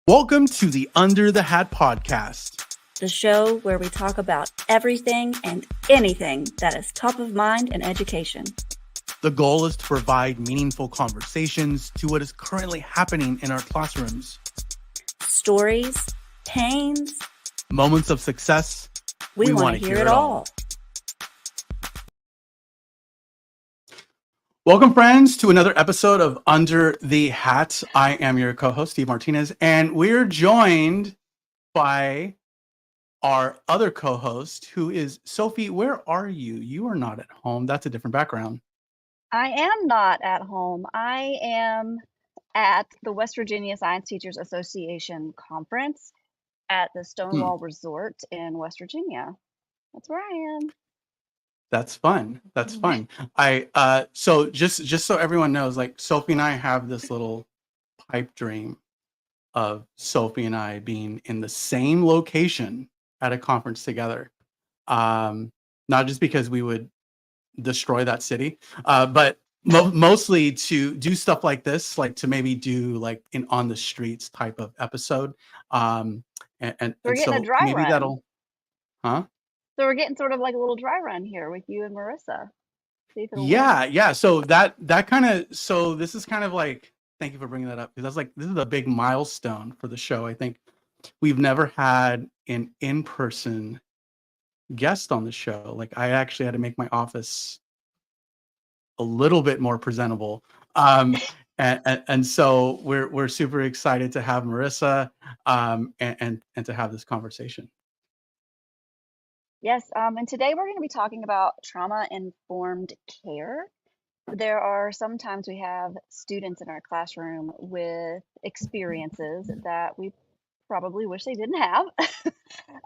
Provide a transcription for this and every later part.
Welcome to the Under the Hat podcast, the show where we talk about everything and anything that is top of mind in education. The goal is to provide meaningful conversations to what is currently happening in our classrooms. Stories, pains, moments of success. We want to hear it all. Welcome, friends, to another episode of Under the Hat. I am your co-host, Steve Martinez, and we're joined by our other co-host, who is Sophie. Where are you? You are not at home. That's a different background. I am not at home. I am at the West Virginia Science Teachers Association conference at the Stonewall Resort in West Virginia. That's where I am. That's fun. That's fun. So just so everyone knows, like, Sophie and I have this little pipe dream of Sophie and I being in the same location at a conference together. Not just because we would destroy that city, but mostly to do stuff like this, like to maybe do like an on the streets type of episode. And so a dry maybe run. that'll, huh? So we're getting sort of like a little dry run here with you and Marissa. Yeah. So that kind of, so this is kind of like, thank you for bringing that up, because that's like, this is a big milestone for the show. I think we've never had an in-person guest on the show. Like, I actually had to make my office a little bit more presentable. And so we're super excited to have Marissa and to have this conversation. Yes, and today we're going to be talking about trauma-informed care. There are sometimes we have students in our classroom with experiences that we probably wish they didn't have.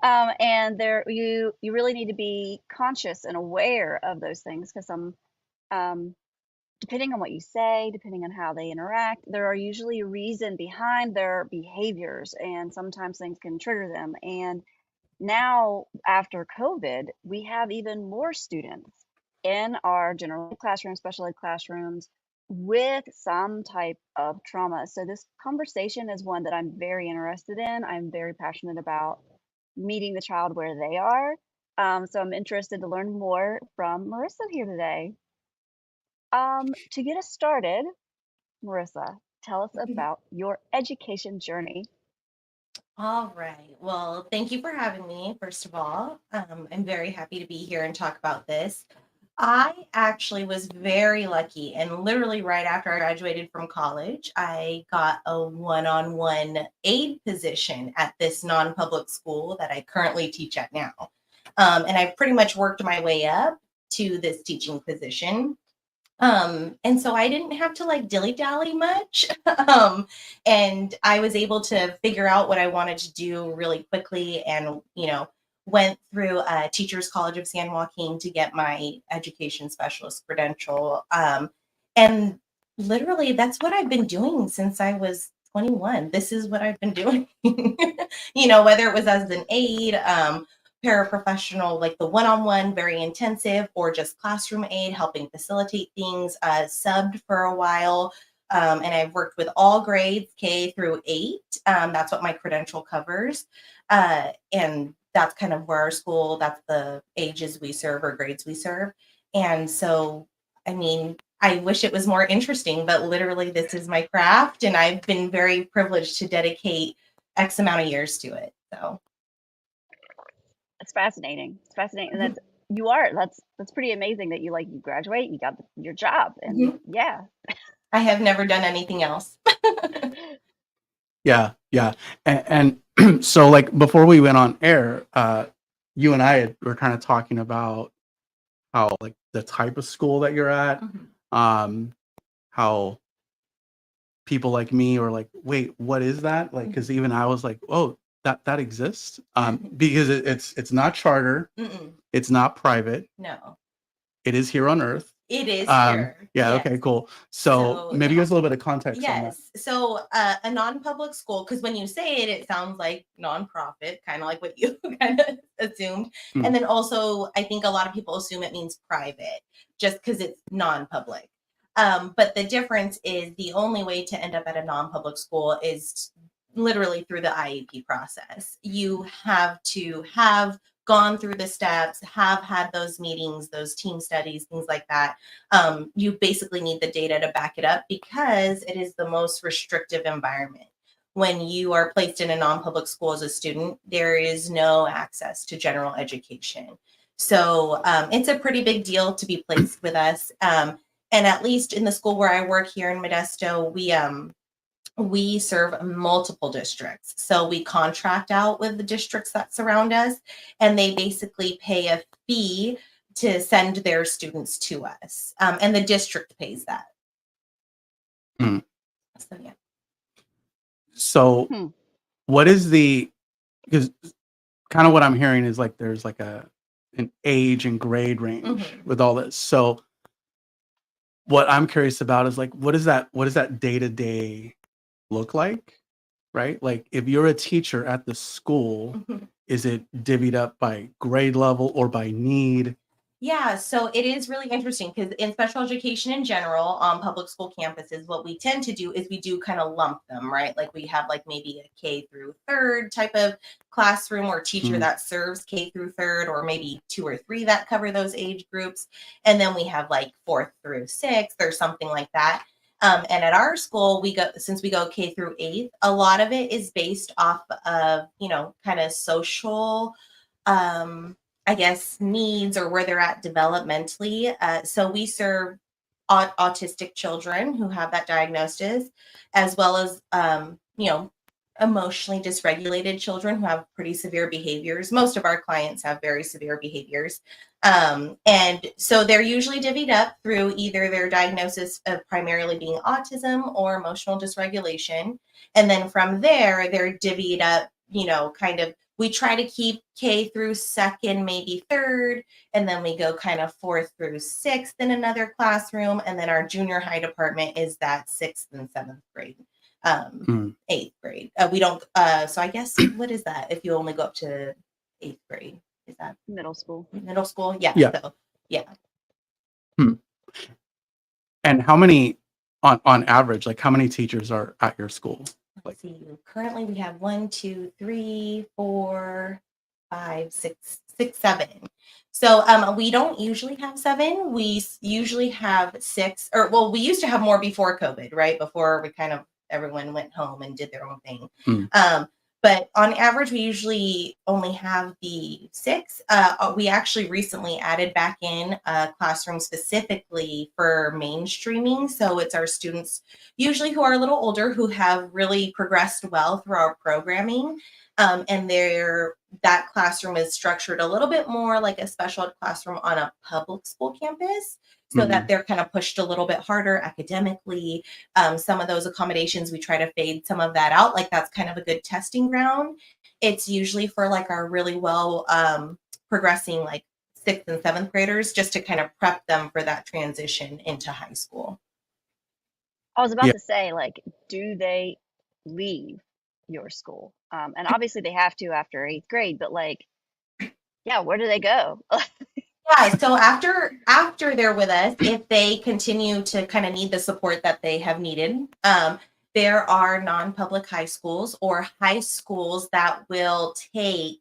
And you really need to be conscious and aware of those things, because depending on what you say, depending on how they interact, there are usually a reason behind their behaviors, and sometimes things can trigger them. And now, after COVID, we have even more students in our general classrooms, special ed classrooms, with some type of trauma. So this conversation is one that I'm very interested in. I'm very passionate about meeting the child where they are. So I'm interested to learn more from Marissa here today. To get us started, Marissa, tell us about your education journey. All right. Well, thank you for having me, first of all. I'm very happy to be here and talk about this. I actually was very lucky, and literally right after I graduated from college, I got a one-on-one aide position at this non-public school that I currently teach at now. And I've pretty much worked my way up to this teaching position. And so I didn't have to like dilly-dally much. And I was able to figure out what I wanted to do really quickly, and, went through Teachers College of San Joaquin to get my education specialist credential. And literally that's what I've been doing since I was 21. This is what I've been doing, whether it was as an aide, paraprofessional, like the one-on-one, very intensive, or just classroom aid, helping facilitate things, subbed for a while. And I've worked with all grades, K through 8. That's what my credential covers. And that's kind of where our school, that's the ages we serve or grades we serve. And so, I mean, I wish it was more interesting, but literally this is my craft, and I've been very privileged to dedicate X amount of years to it. So. It's fascinating. It's fascinating. And that's pretty amazing that you graduate, you got your job, and yeah. I have never done anything else. Yeah. And so, like, before we went on air, you and I were kind of talking about how, like, the type of school that you're at, how people like me are like, wait, what is that? Like, because even I was like, oh, that exists, because it's not charter. It's not private. No, it is here on Earth. It is here. Yeah. Yes. Okay, cool. So maybe give us a little bit of context. Yes. So a non-public school, because when you say it, it sounds like nonprofit, kind of like what you kind of assumed. And then also, I think a lot of people assume it means private just because it's non-public. But the difference is the only way to end up at a non-public school is literally through the IEP process. You have to have gone through the steps, have had those meetings, those team studies, things like that. You basically need the data to back it up because it is the most restrictive environment. When you are placed in a non-public school as a student, there is no access to general education. So it's a pretty big deal to be placed with us. And at least in the school where I work here in Modesto, we serve multiple districts. So we contract out with the districts that surround us, and they basically pay a fee to send their students to us. And the district pays that. Hmm. So, yeah. So Hmm. what is because kind of what I'm hearing is like there's like an age and grade range Mhm. with all this. So what I'm curious about is like what does that day-to-day look like? Right? Like if you're a teacher at the school, Mhm. is it divvied up by grade level or by need? Yeah, so it is really interesting because in special education in general, on public school campuses, what we tend to do is we do kind of lump them, right? Like we have like maybe a K through third type of classroom or teacher Mm. that serves K through third, or maybe 2 or 3 that cover those age groups. And then we have like fourth through sixth or something like that. And at our school, since we go K through eighth, a lot of it is based off of, kind of social, I guess, needs or where they're at developmentally. So we serve autistic children who have that diagnosis, as well as, emotionally dysregulated children who have pretty severe behaviors. Most of our clients have very severe behaviors. And so they're usually divvied up through either their diagnosis of primarily being autism or emotional dysregulation. And then from there, they're divvied up, kind of, we try to keep K through second, maybe third, and then we go kind of fourth through sixth in another classroom. And then our junior high department is that sixth and seventh grade, Mm. eighth grade. We don't, so I guess, what is that if you only go up to eighth grade? Is that Middle school. middle school? Yeah. Yeah. So, yeah. And how many on average, like how many teachers are at your school? Let's see. Currently, we have 1, 2, 3, 4, 5, 6, 7. So we don't usually have 7. We usually have 6, or well, we used to have more before COVID, right? Before we kind of everyone went home and did their own thing. Mm. But on average, we usually only have the 6. We actually recently added back in a classroom specifically for mainstreaming. So it's our students, usually who are a little older, who have really progressed well through our programming. And that classroom is structured a little bit more like a special ed classroom on a public school campus, so that they're kind of pushed a little bit harder academically. Some of those accommodations, we try to fade some of that out. Like that's kind of a good testing ground. It's usually for like our really well progressing like 6th and 7th graders, just to kind of prep them for that transition into high school. I was Yeah. about to say, like, do they leave your school? And obviously they have to after 8th grade, but like, yeah, where do they go? Yeah, so after they're with us, if they continue to kind of need the support that they have needed, there are non-public high schools or high schools that will take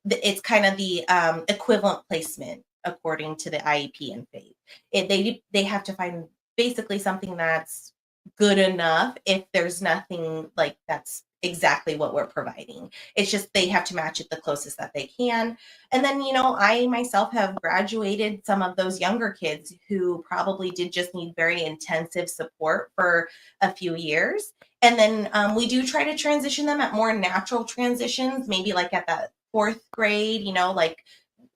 it's kind of the equivalent placement according to the IEP and FAPE. They have to find basically something that's good enough if there's nothing like that's exactly what we're providing. It's just they have to match it the closest that they can. And then, I myself have graduated some of those younger kids who probably did just need very intensive support for a few years. And then we do try to transition them at more natural transitions, maybe like at that 4th grade, like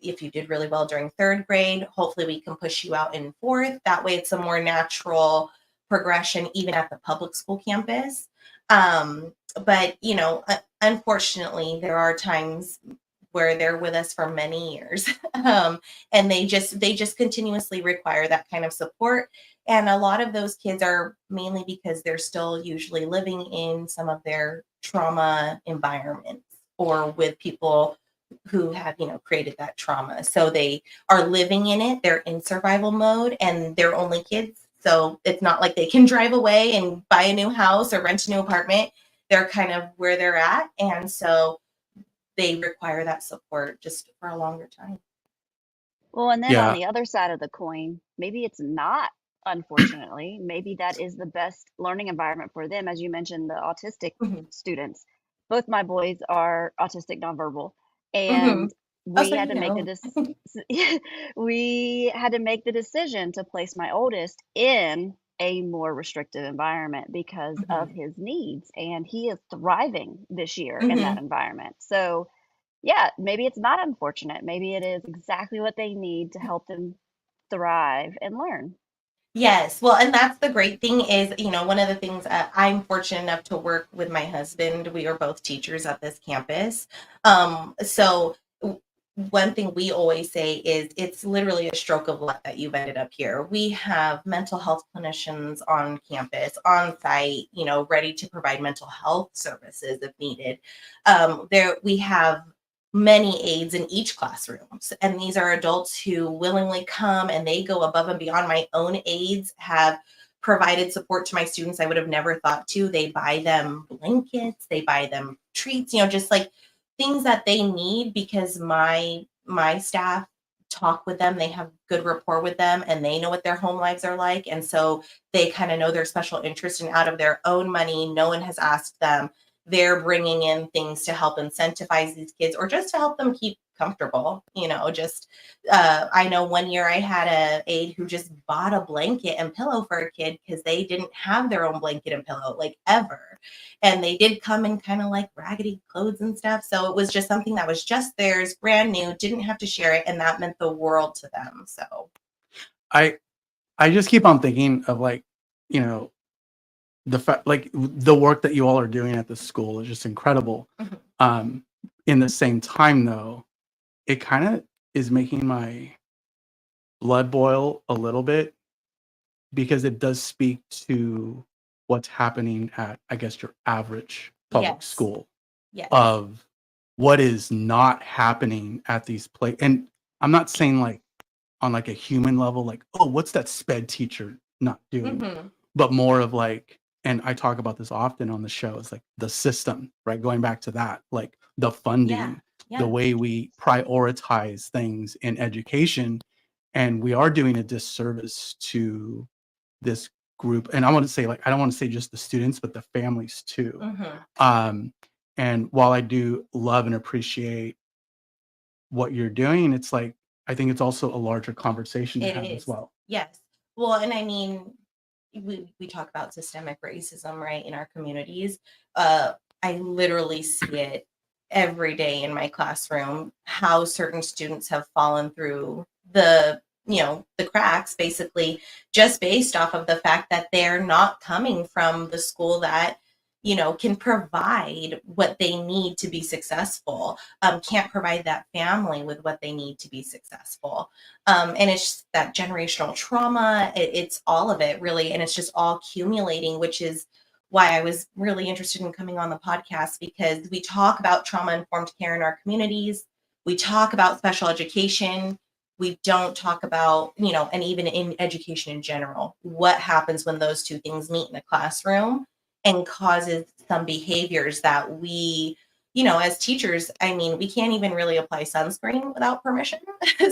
if you did really well during 3rd grade, hopefully we can push you out in 4th. That way it's a more natural progression, even at the public school campus. But, unfortunately, there are times where they're with us for many years, and they just continuously require that kind of support. And a lot of those kids are mainly because they're still usually living in some of their trauma environments or with people who have, created that trauma. So they are living in it. They're in survival mode, and they're only kids. So it's not like they can drive away and buy a new house or rent a new apartment. they're kind of where they're at. And so they require that support just for a longer time. Well, and then on Yeah. the other side of the coin, maybe it's not, unfortunately. Maybe that is the best learning environment for them. As you mentioned, the autistic Mhm. students. Both my boys are autistic nonverbal, Mhm. and Oh, we so had you to make know. we had to make the decision to place my oldest in a more restrictive environment because of Mhm. his needs, and he is thriving this year in that Mhm. environment. So, yeah, maybe it's not unfortunate. Maybe it is exactly what they need to help them thrive and learn. Yes. Well, and that's the great thing is, one of the things I'm fortunate enough to work with my husband. We are both teachers at this campus. So one thing we always say is it's literally a stroke of luck that you've ended up here. We have mental health clinicians on campus, on site, ready to provide mental health services if needed. There we have many aides in each classroom. And these are adults who willingly come and they go above and beyond. My own aides have provided support to my students I would have never thought to. They buy them blankets, they buy them treats, just like things that they need because my staff talk with them, they have good rapport with them and they know what their home lives are like, and so they kind of know their special interest, and out of their own money, no one has asked them, they're bringing in things to help incentivize these kids or just to help them keep comfortable. Just I know one year I had a aide who just bought a blanket and pillow for a kid because they didn't have their own blanket and pillow like ever, and they did come in kind of like raggedy clothes and stuff, so it was just something that was just theirs, brand new, didn't have to share it, and that meant the world to them. So I I just keep on thinking of like, you know, the fact like the work that you all are doing at the school is just incredible. mhm. Um, in the same time though, it kind of is making my blood boil a little bit because it does speak to what's happening at, I guess, your average public Yes, school yes. of what is not happening at these and I'm not saying like on like a human level, like, oh, what's that sped teacher not doing? Hmm. But more of like, and I talk about this often on the show, it's like the system, right? Going back to that, like the Yeah, funding, the yeah. way we prioritize things in education. And we are doing a disservice to this group. And I want to say, like, I don't want to say just the students, but the families too. Hmm. Um, and while I do love and appreciate what you're doing, it's like, I think it's also a larger conversation to It have as is. well. Yes. Well, and I mean, we talk about systemic racism, right, in our communities. Uh, I literally see it every day in my classroom, how certain students have fallen through the cracks, basically, just based off of the fact that they're not coming from the school that, can provide what they need to be successful, can't provide that family with what they need to be successful. And it's just that generational trauma. It's all of it, really. And it's just all accumulating, which is why I was really interested in coming on the podcast, because we talk about trauma informed care in our communities. We talk about special education. We don't talk about, and even in education in general, what happens when those two things meet in a classroom and causes some behaviors that we, as teachers, I mean, we can't even really apply sunscreen without permission.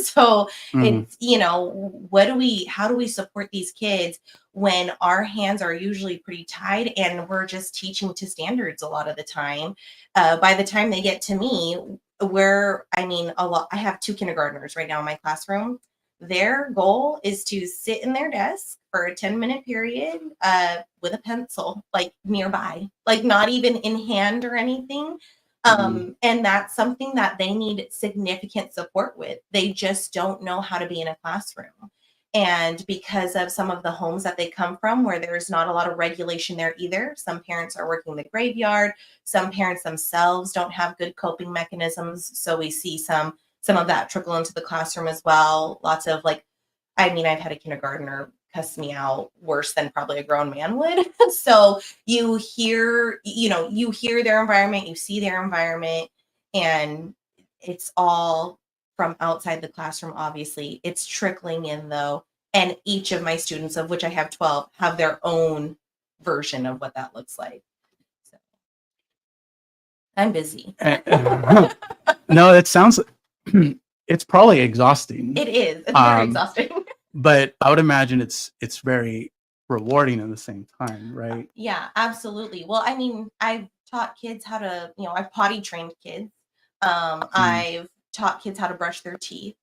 So Mhm. it's, how do we support these kids when our hands are usually pretty tied and we're just teaching to standards a lot of the time? By the time they get to me, I have two kindergartners right now in my classroom. Their goal is to sit in their desk for a 10-minute period with a pencil, like nearby, like not even in hand or anything. Mhm. And that's something that they need significant support with. They just don't know how to be in a classroom. And because of some of the homes that they come from, where there's not a lot of regulation there either, some parents are working the graveyard, some parents themselves don't have good coping mechanisms. So we see some of that trickle into the classroom as well. Lots of like, I mean, I've had a kindergartner cuss me out worse than probably a grown man would. So you hear their environment, you see their environment, and it's all from outside the classroom, obviously. It's trickling in though. And each of my students, of which I have 12, have their own version of what that looks like. So. I'm busy. No, it sounds it's probably exhausting. It is. It's very Um, exhausting. but I would imagine it's very rewarding at the same time, right? Yeah, absolutely. Well, I mean, I've taught kids how to, I've potty trained kids. Mm, I've taught kids how to brush their teeth.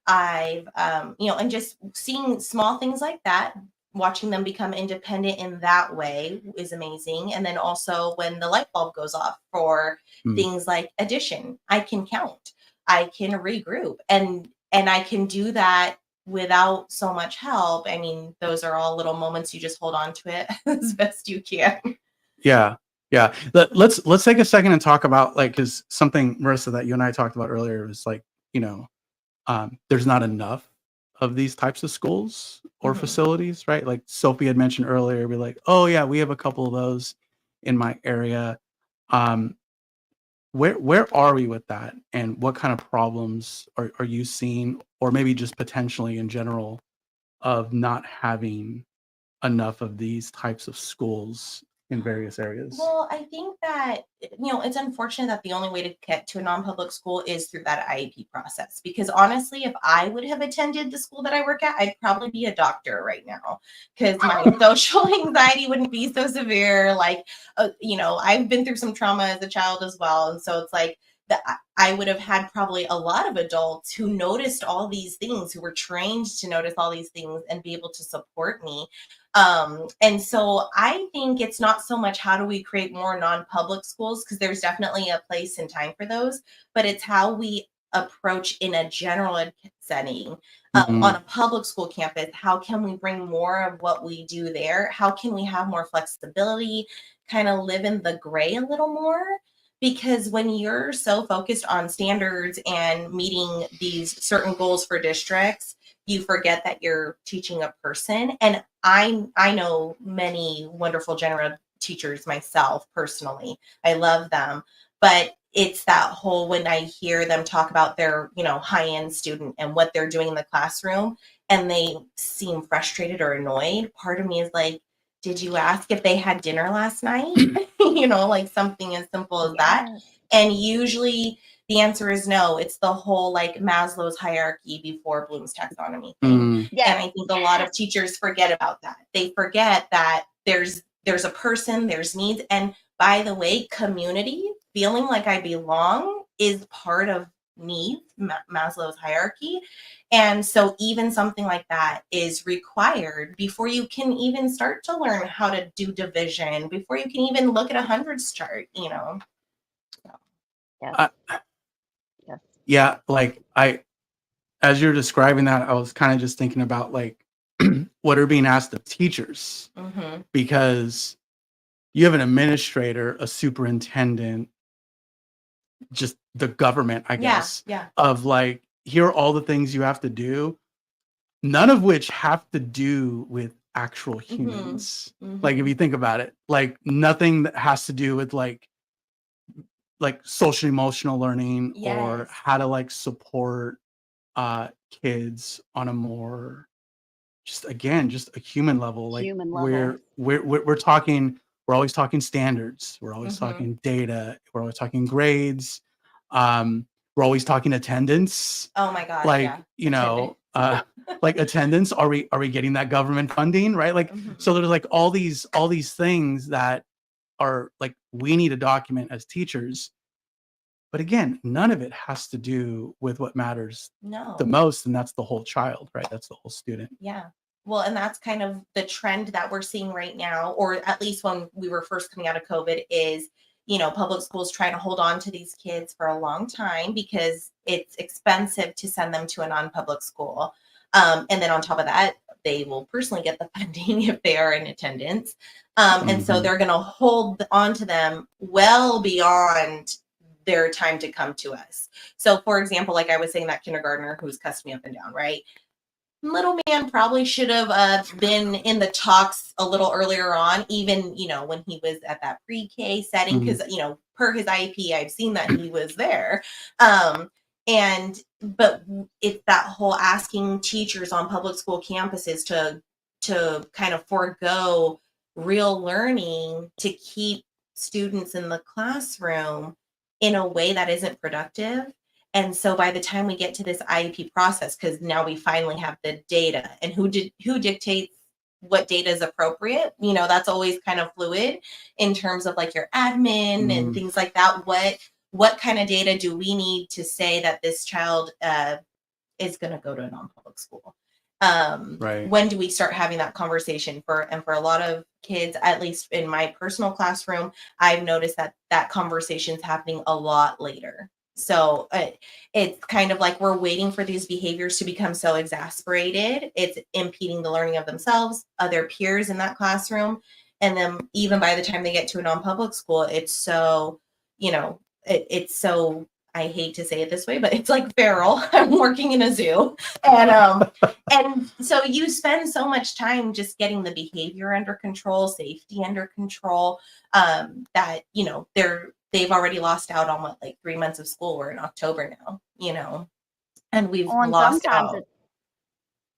I've, and just seeing small things like that, watching them become independent in that way is amazing. And then also when the light bulb goes off for mm. things like addition, I can count, I can regroup, and I can do that without so much help. I mean, those are all little moments you just hold on to it as best you can. Yeah, yeah. Let's take a second and talk about like because something Marissa that you and I talked about earlier was like you know there's not enough of these types of schools or Mhm. facilities, right? Like Sophie had mentioned earlier, be like, oh yeah, we have a couple of those in my area. Um, where are we with that, and what kind of problems are you seeing, or maybe just potentially in general of not having enough of these types of schools in various areas? Well, I think that, it's unfortunate that the only way to get to a non-public school is through that IEP process. Because honestly, if I would have attended the school that I work at, I'd probably be a doctor right now because my social anxiety wouldn't be so severe. Like, I've been through some trauma as a child as well. And so it's like, I would have had probably a lot of adults who noticed all these things, who were trained to notice all these things and be able to support me. And so I think it's not so much how do we create more non-public schools, because there's definitely a place and time for those, but it's how we approach in a general ed setting on Mhm. a public school campus. How can we bring more of what we do there? How can we have more flexibility, kind of live in the gray a little more? Because when you're so focused on standards and meeting these certain goals for districts, you forget that you're teaching a person. And I know many wonderful general teachers myself personally. I love them, but it's that whole, when I hear them talk about their, high-end student and what they're doing in the classroom and they seem frustrated or annoyed, part of me is like, did you ask if they had dinner last night? Like something as simple as that. Yes. And usually the answer is no. It's the whole like Maslow's hierarchy before Bloom's taxonomy thing. Mm, Yes. And I think a lot of teachers forget about that. They forget that there's a person, there's needs. And by the way, community, feeling like I belong is part of needs, Maslow's hierarchy. And so even something like that is required before you can even start to learn how to do division, before you can even look at a hundreds chart. Yes. I, Yes. yeah, like as you're describing that, I was kind of just thinking about like what are being asked of teachers Mm-hmm. because you have an administrator, a superintendent, just the government, I Yeah, guess, yeah. of like, here are all the things you have to do, none of which have to do with actual humans. Like, if Mm-hmm. you think about it, like nothing that has to do with like social emotional learning or Yes. how to like support kids on a more just again just a human level, like Human level. we're talking, we're always talking standards, we're always Mm-hmm. talking data, we're always talking grades, we're always talking attendance, Oh my gosh, like yeah. Attendance. like attendance, are we getting that government funding, right? Like Mm-hmm. so there's like all these things that are like we need to document as teachers, but again, none of it has to do with what matters the No. most, and that's the whole child, right? That's the whole student. Yeah. Well, and that's kind of the trend that we're seeing right now, or at least when we were first coming out of COVID, is, public schools trying to hold on to these kids for a long time because it's expensive to send them to a non-public school. And then on top of that, they will personally get the funding if they are in attendance. And so Mhm. they're going to hold on to them well beyond their time to come to us. So, for example, like I was saying, that kindergartner who's cussed me up and down, right? Little man probably should have been in the talks a little earlier on, even when he was at that pre-K setting, Mhm. because per his IEP, I've seen that he was there. And but it's that whole asking teachers on public school campuses to kind of forego real learning to keep students in the classroom in a way that isn't productive. And so by the time we get to this IEP process, because now we finally have the data, and who dictates what data is appropriate, that's always kind of fluid in terms of like your admin and things like that. What kind of data do we need to say that this child is going to go to a non-public school? Right. When do we start having that conversation? For a lot of kids, at least in my personal classroom, I've noticed that conversation is happening a lot later. So it's kind of like we're waiting for these behaviors to become so exasperated, it's impeding the learning of themselves, other peers in that classroom. And then even by the time they get to a non-public school, it's so, it's so, I hate to say it this way, but it's like feral. I'm working in a zoo. And so you spend so much time just getting the behavior under control, safety under control, that, they've already lost out on what, like 3 months of school. We're in October now, and we've lost out.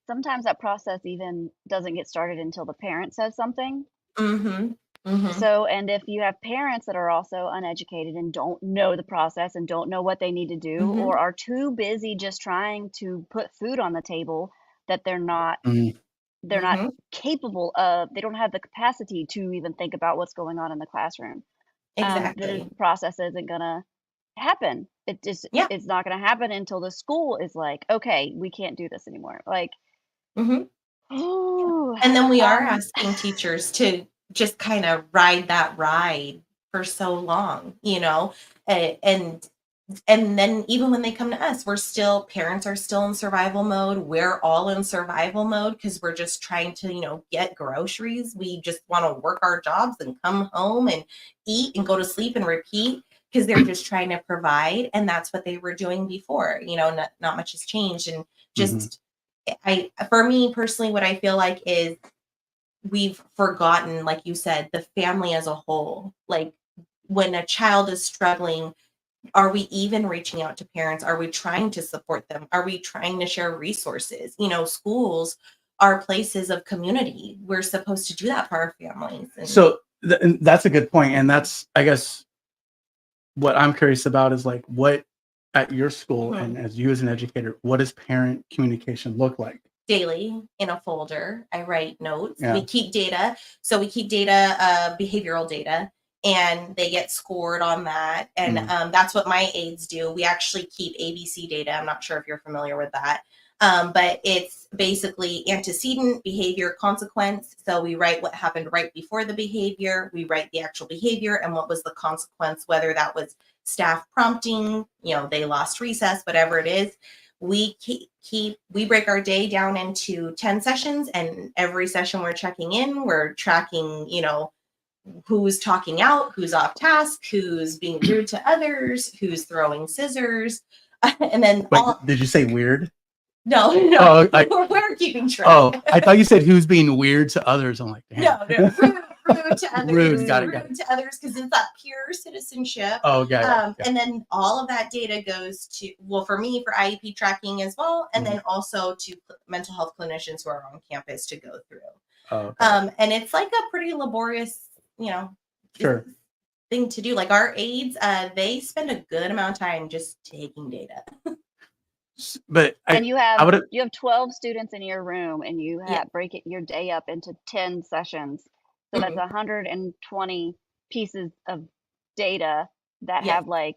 Sometimes that process even doesn't get started until the parent says something. Mm-hmm. Mm-hmm. So, and if you have parents that are also uneducated and don't know the process and don't know what they need to do, Mm-hmm. or are too busy just trying to put food on the table, that they're not Mm-hmm. capable of, they don't have the capacity to even think about what's going on in the classroom. Exactly. The process isn't gonna happen. It just Yeah. it's not gonna happen until the school is like, okay, we can't do this anymore. Like, Mm-hmm. ooh, And then we are asking teachers to just kind of ride that ride for so long, and then even when they come to us, parents are still in survival mode. We're all in survival mode because we're just trying to, get groceries. We just want to work our jobs and come home and eat and go to sleep and repeat because they're just trying to provide. And that's what they were doing before, not much has changed. And just, for me personally, what I feel like is we've forgotten, like you said, the family as a whole. Like when a child is struggling, are we even reaching out to parents? Are we trying to support them? Are we trying to share resources? Schools are places of community. We're supposed to do that for our families. So that's a good point. And that's, I guess, what I'm curious about is like what at your school and as you as an educator, what does parent communication look like? Daily in a folder, I write notes. Yeah. We keep data. So we keep data, behavioral data, and they get scored on that. And that's what my aides do. We actually keep ABC data. I'm not sure if you're familiar with that. But it's basically antecedent, behavior, consequence. So we write what happened right before the behavior. We write the actual behavior and what was the consequence, whether that was staff prompting, they lost recess, whatever it is. We we break our day down into 10 sessions, and every session we're checking in, we're tracking, who's talking out, who's off task, who's being rude to others, who's throwing scissors. And then did you say weird? No. Oh, we're keeping track. Oh, I thought you said who's being weird to others. I'm like, damn. No, rude to others. Rude, got it. To others because it's that pure citizenship. Oh, got it. And then all of that data goes to, for me, for IEP tracking as well, and then also to mental health clinicians who are on campus to go through. Oh, okay. And it's like a pretty laborious, Sure. thing to do. Like our aides, they spend a good amount of time just taking data. But you have 12 students in your room, and you break your day up into 10 sessions. So that's 120 pieces of data that have like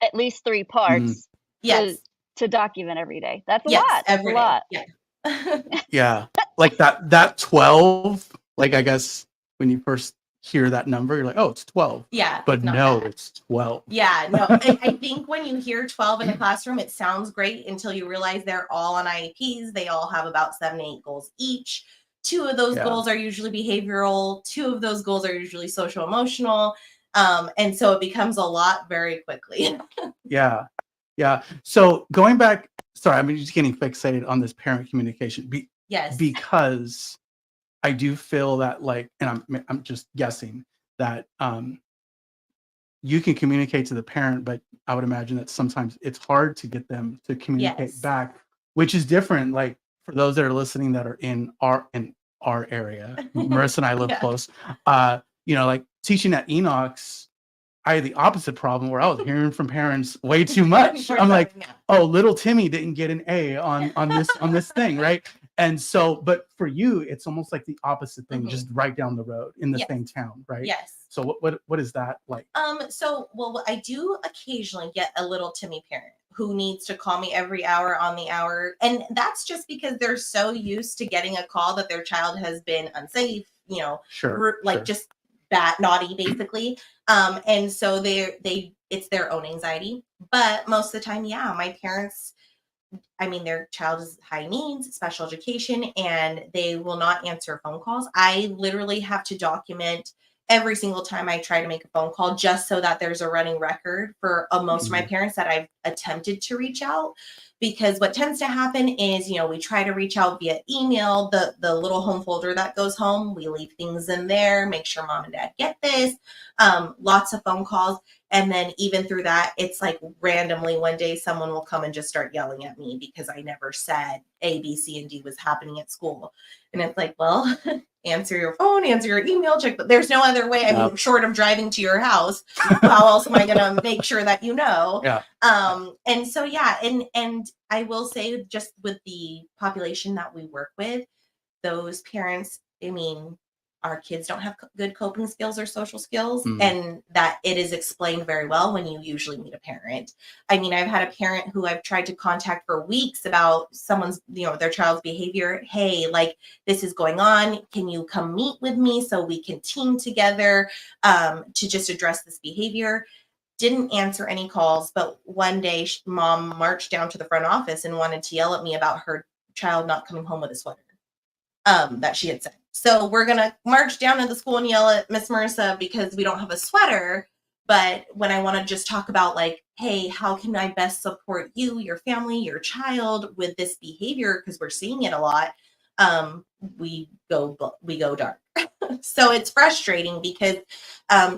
at least 3 parts to document every day. That's a lot. That's a lot. Yeah. Yeah. Like that 12, like I guess when you first hear that number, you're like, oh, it's 12. Yeah. But no, it's 12. Yeah, no. I think when you hear 12 in a classroom, it sounds great until you realize they're all on IEPs. They all have about 7 to 8 goals each. 2 of those goals are usually behavioral. 2 of those goals are usually social emotional. And so it becomes a lot very quickly. Yeah. Yeah. So going back, sorry, I'm just getting fixated on this parent communication. Yes. Because I do feel that like, and I'm just guessing that you can communicate to the parent, but I would imagine that sometimes it's hard to get them to communicate back, which is different. Like for those that are listening that are in our area, Marissa and I live close. Like teaching at Enoch's, I had the opposite problem where I was hearing from parents way too much. I'm like, Yeah. oh, little Timmy didn't get an A on this thing, right? And so, but for you, it's almost like the opposite thing, just right down the road in the Yes. same town, right? Yes. So what is that like? So, well, I do occasionally get a little Timmy parent who needs to call me every hour on the hour. And that's just because they're so used to getting a call that their child has been unsafe, Sure. just bad, naughty, basically. And so it's their own anxiety. But most of the time, yeah, my parents, I mean, their child has high needs, special education, and they will not answer phone calls. I literally have to document every single time I try to make a phone call just so that there's a running record for most of my parents that I've attempted to reach out. Because what tends to happen is, we try to reach out via email, the little home folder that goes home. We leave things in there, make sure mom and dad get this, lots of phone calls. And then even through that, it's like randomly one day someone will come and just start yelling at me because I never said A, B, C, and D was happening at school. And it's like, well, answer your phone, answer your email, check. But there's no other way. I mean, short of driving to your house, how else am I going to make sure that you know? Yeah. And so, yeah. And I will say just with the population that we work with, those parents, I mean, our kids don't have good coping skills or social skills, and that it is explained very well when you usually meet a parent. I mean, I've had a parent who I've tried to contact for weeks about someone's, their child's behavior. Hey, like this is going on. Can you come meet with me so we can team together to just address this behavior? Didn't answer any calls, but one day mom marched down to the front office and wanted to yell at me about her child not coming home with a sweater that she had sent. So we're going to march down to the school and yell at Miss Marissa because we don't have a sweater. But when I want to just talk about like, hey, how can I best support you, your family, your child with this behavior? Because we're seeing it a lot. We go dark. So it's frustrating because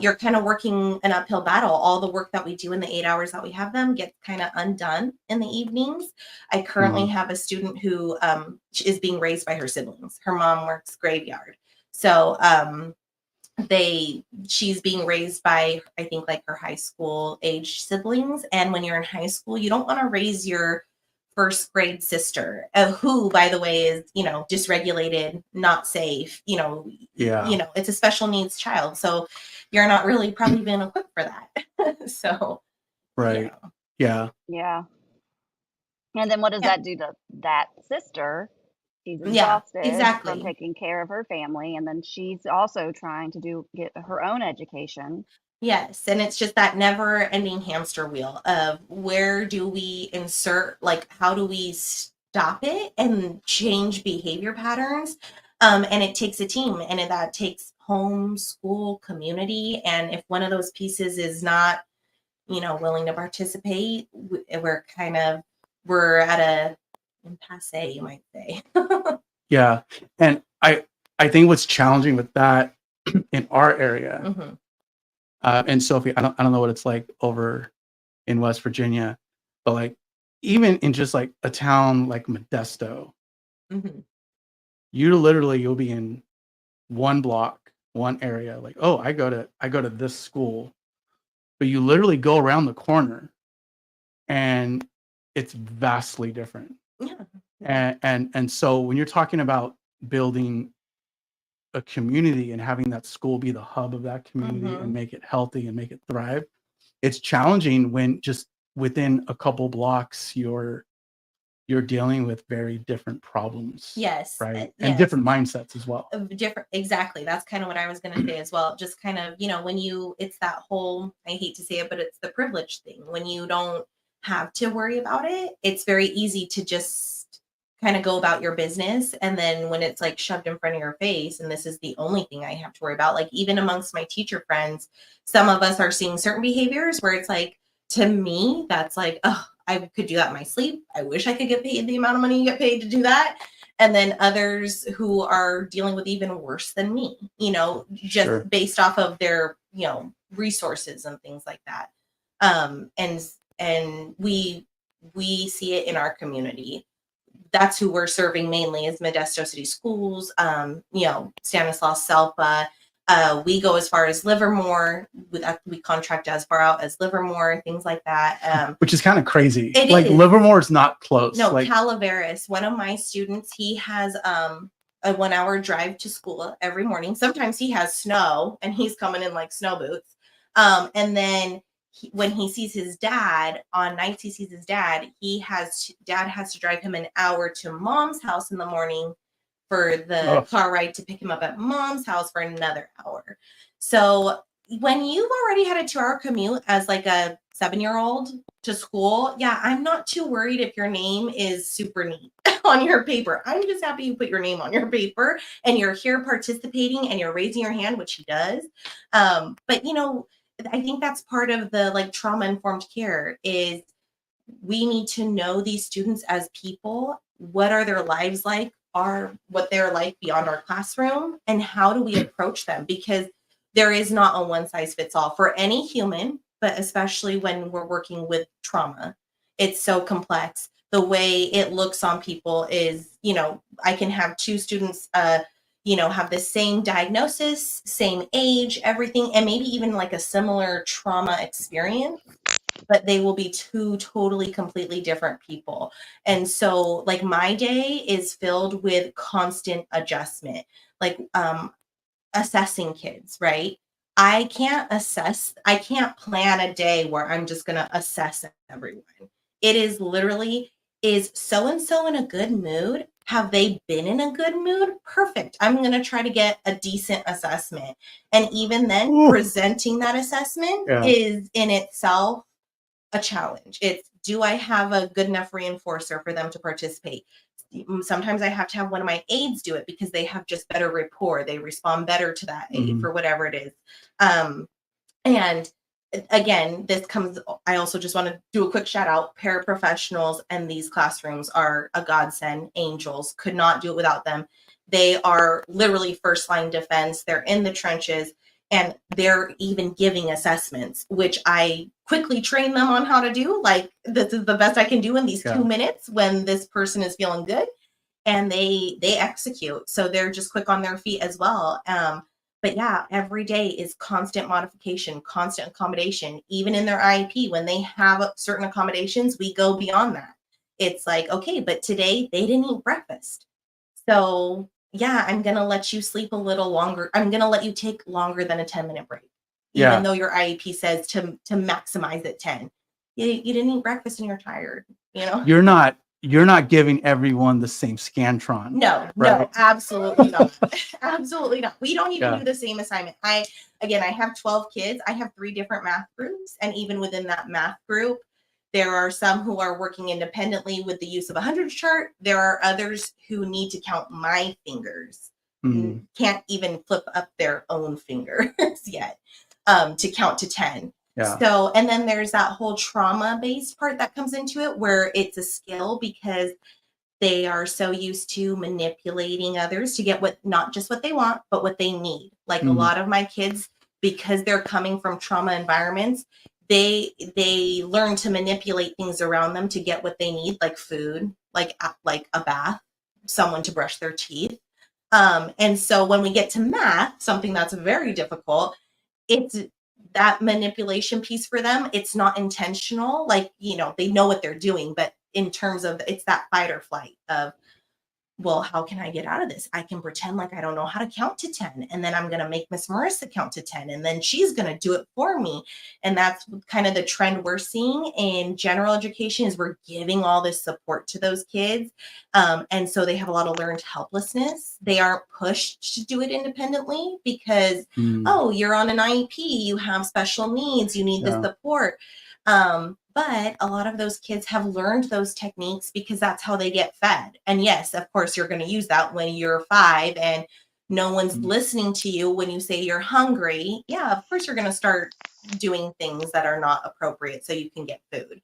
you're kind of working an uphill battle. All the work that we do in the 8 hours that we have them gets kind of undone in the evenings. I currently have a student who is being raised by her siblings. Her mom works graveyard. So she's being raised by, I think, like her high school age siblings. And when you're in high school, you don't want to raise your first grade sister, who, by the way, is, dysregulated, not safe, it's a special needs child. So you're not really probably been equipped for that. So, right. Yeah. Yeah. And then what does that do to that sister? She's exhausted exactly. from taking care of her family, and then she's also trying to get her own education. Yes. And it's just that never ending hamster wheel of where do we insert, like, how do we stop it and change behavior patterns? And it takes a team, and that takes home, school, community. And if one of those pieces is not, willing to participate, we're at a impasse, you might say. Yeah. And I think what's challenging with that in our area, and Sophie, I don't know what it's like over in West Virginia, but like even in just like a town like Modesto, you'll be in one block, one area, like, oh, I go to this school, but you literally go around the corner and it's vastly different. Yeah. And so when you're talking about building a community and having that school be the hub of that community and make it healthy and make it thrive, it's challenging when just within a couple blocks you're dealing with very different problems. Yes. Right. And different mindsets as well. Exactly. That's kind of what I was going to say as well. Just kind of, when it's that whole, I hate to say it, but it's the privilege thing. When you don't have to worry about it, it's very easy to just kind of go about your business. And then when it's like shoved in front of your face, and this is the only thing I have to worry about, like even amongst my teacher friends, some of us are seeing certain behaviors where it's like, to me, that's like, oh, I could do that in my sleep. I wish I could get paid the amount of money you get paid to do that. And then others who are dealing with even worse than me, just based off of their, resources and things like that. And we see it in our community. That's who we're serving mainly is Modesto City Schools, Stanislaus Selpa, We go as far as Livermore. We contract as far out as Livermore, things like that. Which is kind of crazy. It like is. Livermore is not close. No, like Calaveras. One of my students, he has a 1 hour drive to school every morning. Sometimes he has snow and he's coming in like snow boots. And then when he sees his dad on nights, he sees his dad. Dad has to drive him an hour to mom's house in the morning for the car ride to pick him up at mom's house for another hour. So when you've already had a 2-hour commute as like a 7-year-old to school, yeah, I'm not too worried if your name is super neat on your paper. I'm just happy you put your name on your paper and you're here participating and you're raising your hand, which he does. But I think that's part of the like trauma-informed care is we need to know these students as people. What are their lives like? What they're like beyond our classroom, and how do we approach them? Because there is not a one size fits all for any human, but especially when we're working with trauma. It's so complex. The way it looks on people is, I can have two students, have the same diagnosis, same age, everything, and maybe even like a similar trauma experience, but they will be two totally completely different people. And so like my day is filled with constant adjustment, like assessing kids, right? I can't plan a day where I'm just going to assess everyone. It is literally, is so-and-so in a good mood? Have they been in a good mood? Perfect. I'm going to try to get a decent assessment. And even then, presenting that assessment is in itself a challenge. It's, do I have a good enough reinforcer for them to participate? Sometimes I have to have one of my aides do it because they have just better rapport. They respond better to that aide for whatever it is. And again, I also just want to do a quick shout out. Paraprofessionals and these classrooms are a godsend. Angels. Could not do it without them. They are literally first line defense. They're in the trenches. And they're even giving assessments, which I quickly train them on how to do. Like, this is the best I can do in these 2 minutes when this person is feeling good. And they execute. So they're just quick on their feet as well. But yeah, every day is constant modification, constant accommodation. Even in their IEP, when they have certain accommodations, we go beyond that. It's like, okay, but today they didn't eat breakfast. So yeah, I'm going to let you sleep a little longer. I'm going to let you take longer than a 10-minute break, even though your IEP says to maximize at 10. You didn't eat breakfast and you're tired, You're not giving everyone the same Scantron. No, right? No, absolutely not. Absolutely not. We don't even do the same assignment. I have 12 kids. I have 3 different math groups. And even within that math group, there are some who are working independently with the use of a 100 chart. There are others who need to count my fingers. Can't even flip up their own fingers yet to count to 10. Yeah. So, and then there's that whole trauma-based part that comes into it where it's a skill because they are so used to manipulating others to get not just what they want, but what they need. Like a lot of my kids, because they're coming from trauma environments, they learn to manipulate things around them to get what they need, like food, like a bath, someone to brush their teeth. And so when we get to math, something that's very difficult, it's that manipulation piece for them. It's not intentional. Like, they know what they're doing, but in terms of, it's that fight or flight of, well, how can I get out of this? I can pretend like I don't know how to count to 10. And then I'm going to make Miss Marissa count to 10. And then she's going to do it for me. And that's kind of the trend we're seeing in general education is we're giving all this support to those kids. And so they have a lot of learned helplessness. They aren't pushed to do it independently because, oh, you're on an IEP, you have special needs, you need the support. But a lot of those kids have learned those techniques because that's how they get fed. And yes, of course, you're going to use that when you're 5 and no one's listening to you when you say you're hungry. Yeah, of course, you're going to start doing things that are not appropriate so you can get food.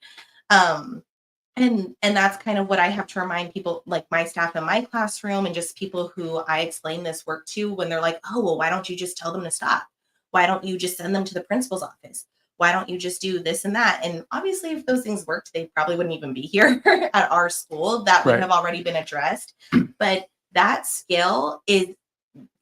And that's kind of what I have to remind people, like my staff in my classroom and just people who I explain this work to when they're like, oh, well, why don't you just tell them to stop? Why don't you just send them to the principal's office? Why don't you just do this and that? And obviously, if those things worked, they probably wouldn't even be here at our school. That would have already been addressed. But that skill is,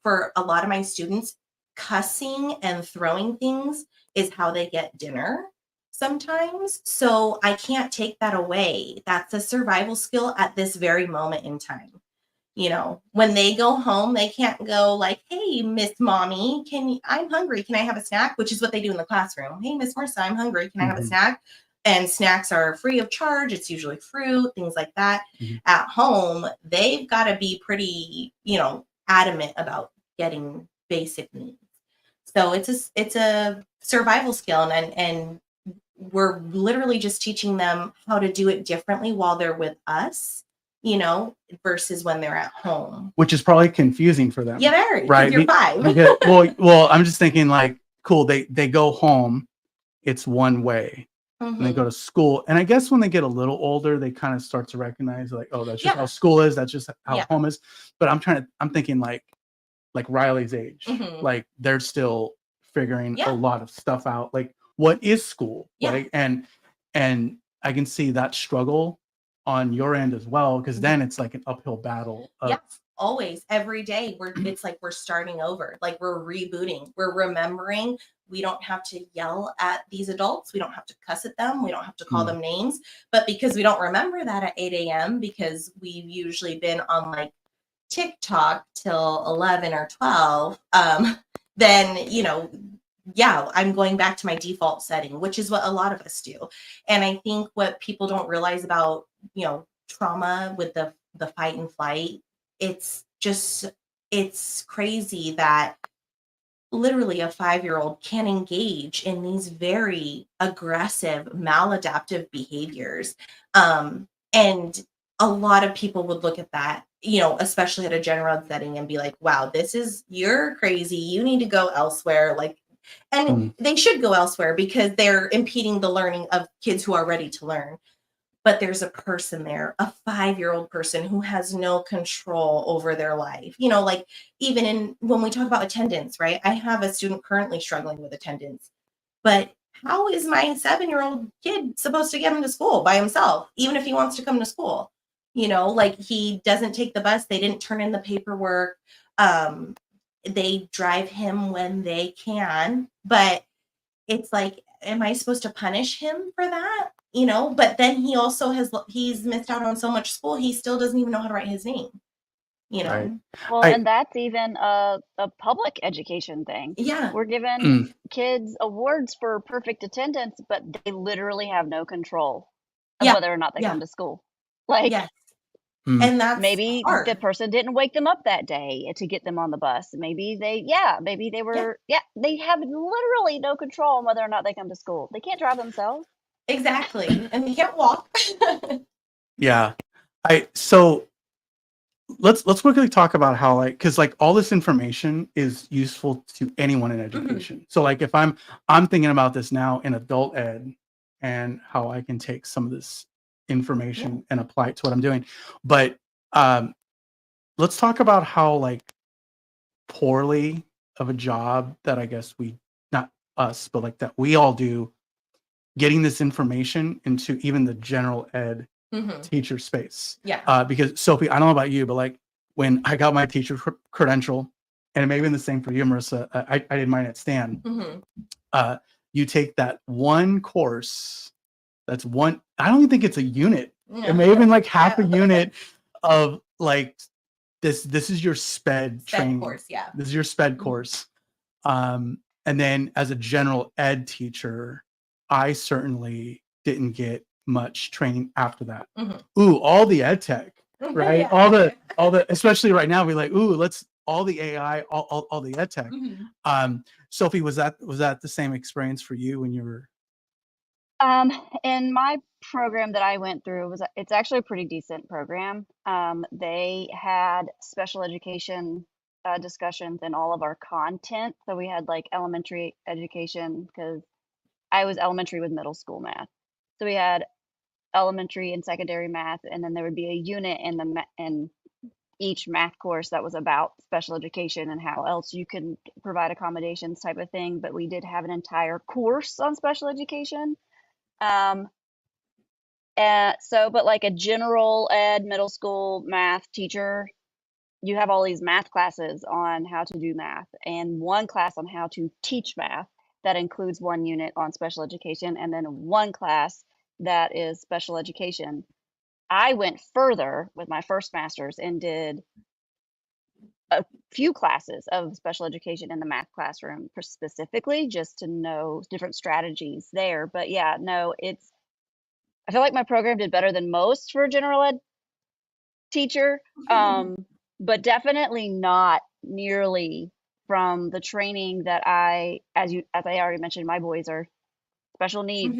for a lot of my students, cussing and throwing things is how they get dinner sometimes. So I can't take that away. That's a survival skill at this very moment in time. When they go home, they can't go like, "Hey, Miss Mommy, I'm hungry. Can I have a snack?" Which is what they do in the classroom. "Hey, Miss Marissa, I'm hungry. Can I have a Mhm. snack?" And snacks are free of charge. It's usually fruit, things like that. Mhm. At home, they've got to be pretty, adamant about getting basic needs. So it's a survival skill, and we're literally just teaching them how to do it differently while they're with us, versus when they're at home. Which is probably confusing for them. Yeah, very, because Right? you're 5. Because, well, I'm just thinking like, cool, they go home, it's one way. And they go to school. And I guess when they get a little older, they kind of start to recognize like, oh, that's just how Yeah. school is. That's just how Yeah. home is. But I'm thinking like Riley's age, Mhm. like they're still figuring Yeah. a lot of stuff out. Like, what is school? Yeah. Like, and I can see that struggle on your end as well, because then it's like an uphill battle of Yeah, always, every day. It's like we're starting over, like we're rebooting, we're remembering. We don't have to yell at these adults. We don't have to cuss at them. We don't have to call them names. But because we don't remember that at 8 a.m., because we've usually been on like TikTok till 11 or 12, then, yeah, I'm going back to my default setting, which is what a lot of us do. And I think what people don't realize about, trauma with the fight and flight, it's crazy that literally a 5-year-old can engage in these very aggressive, maladaptive behaviors. And a lot of people would look at that, especially at a general setting, and be like, wow, you're crazy. You need to go elsewhere. And they should go elsewhere because they're impeding the learning of kids who are ready to learn. But there's a person there, a 5-year-old person who has no control over their life. Like even when we talk about attendance, right? I have a student currently struggling with attendance, but how is my 7-year-old kid supposed to get him to school by himself, even if he wants to come to school? Like he doesn't take the bus. They didn't turn in the paperwork. They drive him when they can, but it's like, am I supposed to punish him for that? But then he's missed out on so much school. He still doesn't even know how to write his name, Right. Well, I- and that's even a public education thing. Yeah. We're giving kids awards for perfect attendance, but they literally have no control of Yeah. whether or not they Yeah. come to school. Like, Yes. And that's maybe the hard. person didn't wake them up that day to get them on the bus. Maybe they were, they have literally no control on whether or not they come to school. They can't drive themselves. Exactly. And they can't walk. Yeah. So let's quickly talk about how because all this information is useful to anyone in education. So like if I'm thinking about this now in adult ed and how I can take some of this information and apply it to what I'm doing. But let's talk about how poorly of a job that I guess not us, but that we all do getting this information into even the general ed teacher space. Yeah. Because Sophie, I don't know about you, but when I got my teacher credential, and it may have been the same for you, Marissa, I did mine at Stan. You take that one course. That's one. I don't even think it's a unit. No. It may have been half a unit of this. This is your sped training course. Yeah. This is your sped course. And then as a general ed teacher, I certainly didn't get much training after that. Ooh, all the ed tech, right? Yeah. all the, especially right now, we're like, ooh, all the AI, all the ed tech. Sophie, was that the same experience for you when you were? In my program that I went through, it's actually a pretty decent program. They had special education discussions in all of our content. So we had elementary education, because I was elementary with middle school math. So we had elementary and secondary math, and then there would be a unit in each math course that was about special education and how else you can provide accommodations type of thing. But we did have an entire course on special education. But a general ed middle school math teacher, you have all these math classes on how to do math and one class on how to teach math that includes one unit on special education and then one class that is special education. I went further with my first master's and did a few classes of special education in the math classroom specifically just to know different strategies there. But yeah, no, I feel like my program did better than most for a general ed teacher, but definitely not nearly from the training that as I already mentioned, my boys are special needs.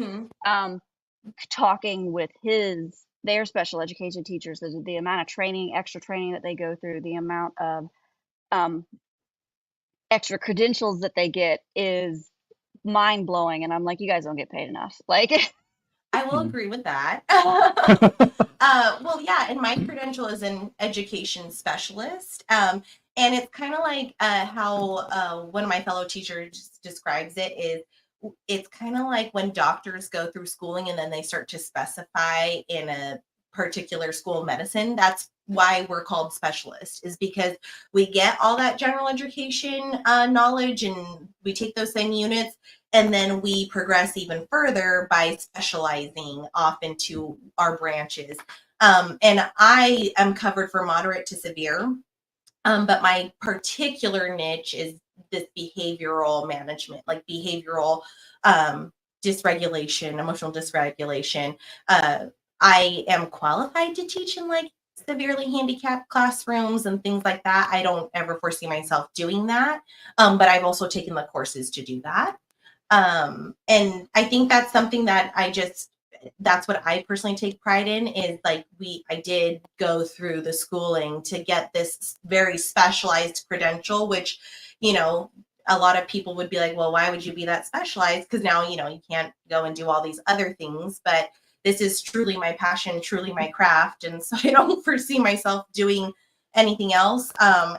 Talking with their special education teachers, the amount of training, extra training that they go through, the amount of extra credentials that they get is mind blowing. And I'm like, you guys don't get paid enough. Like, I will agree with that. Well, yeah, and my credential is an education specialist. And it's kind of like how one of my fellow teachers describes it is it's kind of like when doctors go through schooling and then they start to specify in a particular school of medicine. That's why we're called specialists, is because we get all that general education knowledge and we take those same units and then we progress even further by specializing off into our branches. And I am covered for moderate to severe, but my particular niche is this behavioral management, like behavioral dysregulation, emotional dysregulation. I am qualified to teach in like severely handicapped classrooms and things like that. I don't ever foresee myself doing that, but I've also taken the courses to do that. And I think that's something that that's what I personally take pride in is like I did go through the schooling to get this very specialized credential, which, you know, a lot of people would be like, well, why would you be that specialized? Because now, you know, you can't go and do all these other things, but this is truly my passion, truly my craft. And so I don't foresee myself doing anything else.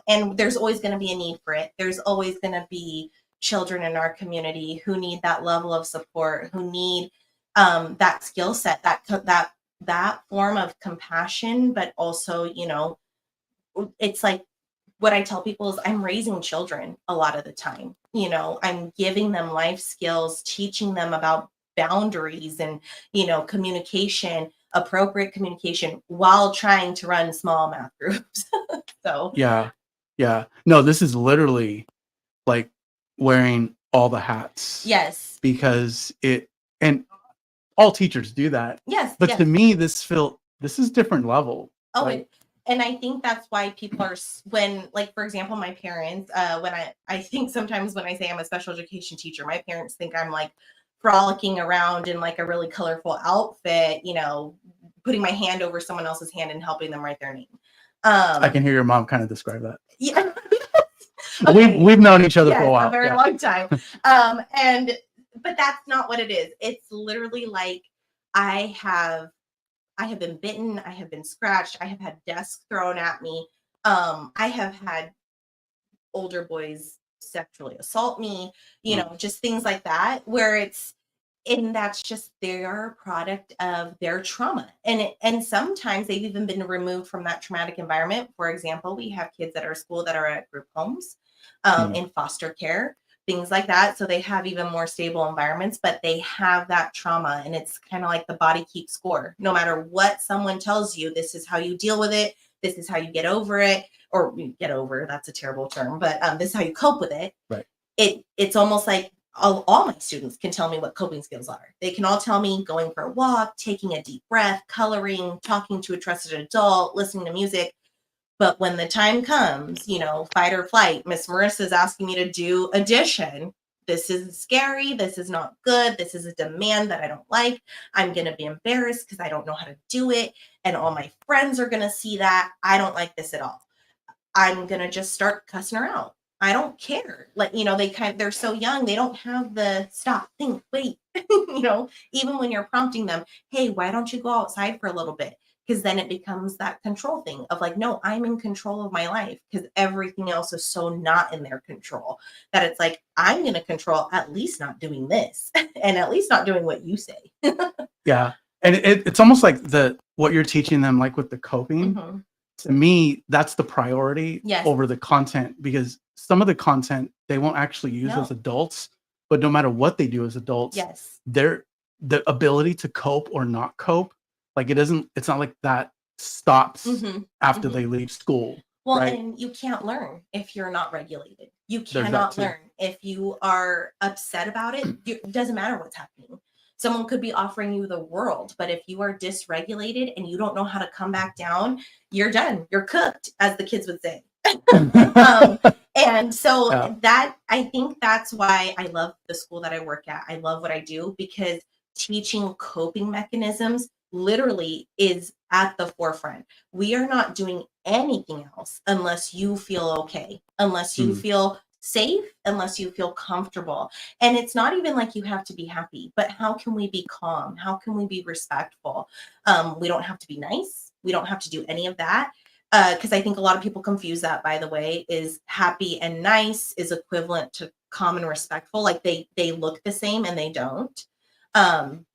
And there's always going to be a need for it. There's always going to be children in our community who need that level of support, who need that skill set, that form of compassion, but also, you know, it's like what I tell people is I'm raising children a lot of the time. You know, I'm giving them life skills, teaching them about boundaries and, you know, communication, appropriate communication while trying to run small math groups. So Yeah. No, this is like wearing all the hats. Yes. Because and all teachers do that. Yes. But yes. to me, this is different level. Oh, like, and I think that's why people are, when, like, for example, my parents, when I think sometimes when I say I'm a special education teacher, my parents think I'm like frolicking around in like a really colorful outfit, you know, putting my hand over someone else's hand and helping them write their name. I can hear your mom kind of describe that. Yeah. Okay. We've known each other for a while. A very long time. But that's not what it is. It's literally like I have been bitten, I have been scratched, I have had desks thrown at me. I have had older boys sexually assault me, you know, just things like that, and that's just their product of their trauma. And sometimes they've even been removed from that traumatic environment. For example, we have kids at our school that are at group homes, in foster care, things like that. So they have even more stable environments, but they have that trauma. And it's kind of like the body keeps score. No matter what someone tells you, this is how you deal with it. This is how you get over it, or get over, that's a terrible term, but this is how you cope with it. Right. It's almost like all my students can tell me what coping skills are. They can all tell me going for a walk, taking a deep breath, coloring, talking to a trusted adult, listening to music. But when the time comes, you know, fight or flight, Miss Marissa is asking me to do addition. This is scary. This is not good. This is a demand that I don't like. I'm going to be embarrassed because I don't know how to do it. And all my friends are going to see that. I don't like this at all. I'm going to just start cussing her out. I don't care. Like, you know, they're so young. They don't have the stop, think, wait, you know, even when you're prompting them, hey, why don't you go outside for a little bit? Because then it becomes that control thing of like, no, I'm in control of my life because everything else is so not in their control that it's like, I'm going to control at least not doing this and at least not doing what you say. Yeah. And it's almost like what you're teaching them, like with the coping, to me, that's the priority Yes. over the content, because some of the content they won't actually use No. as adults, but no matter what they do as adults, Yes. the ability to cope or not cope, like it's not like that stops Mhm. after Mhm. they leave school. Well, right? and you can't learn if you're not regulated. You There's that cannot too. learn if you are upset about it. It doesn't matter what's happening. Someone could be offering you the world, but if you are dysregulated and you don't know how to come back down, you're done. You're cooked, as the kids would say. And so Yeah. that, I think that's why I love the school that I work at. I love what I do, because teaching coping mechanisms literally is at the forefront. We are not doing anything else unless you feel okay, unless you feel safe, unless you feel comfortable. And it's not even like you have to be happy, but how can we be calm? How can we be respectful? We don't have to be nice. We don't have to do any of that. Because I think a lot of people confuse that, by the way, is happy and nice is equivalent to calm and respectful. Like they look the same and they don't.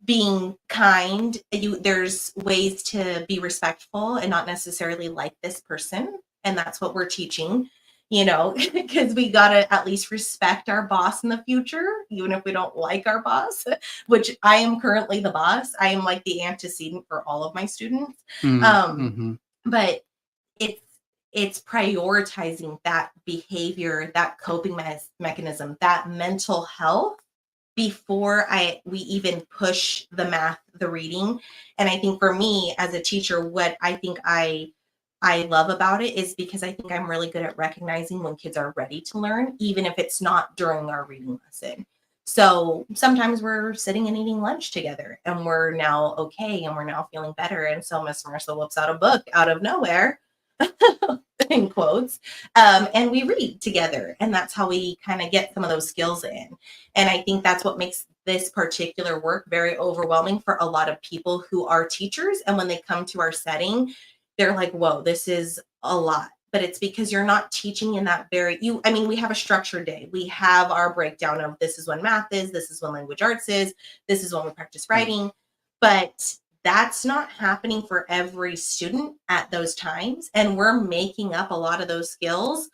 Being kind, there's ways to be respectful and not necessarily like this person. And that's what we're teaching, because we got to at least respect our boss in the future, even if we don't like our boss, which I am currently the boss. I am like the antecedent for all of my students. But it's prioritizing that behavior, that coping mechanism, that mental health before we even push the math, the reading. And I think for me as a teacher, what I think I love about it is because I think I'm really good at recognizing when kids are ready to learn, even if it's not during our reading lesson. So sometimes we're sitting and eating lunch together and we're now okay and we're now feeling better. And so Miss Marissa whips out a book out of nowhere, in quotes, and we read together. And that's how we kind of get some of those skills in. And I think that's what makes this particular work very overwhelming for a lot of people who are teachers. And when they come to our setting, they're like, whoa, this is a lot. But it's because you're not teaching in that we have a structured day. We have our breakdown of this is when math is, this is when language arts is, this is when we practice writing. But that's not happening for every student at those times. And we're making up a lot of those skills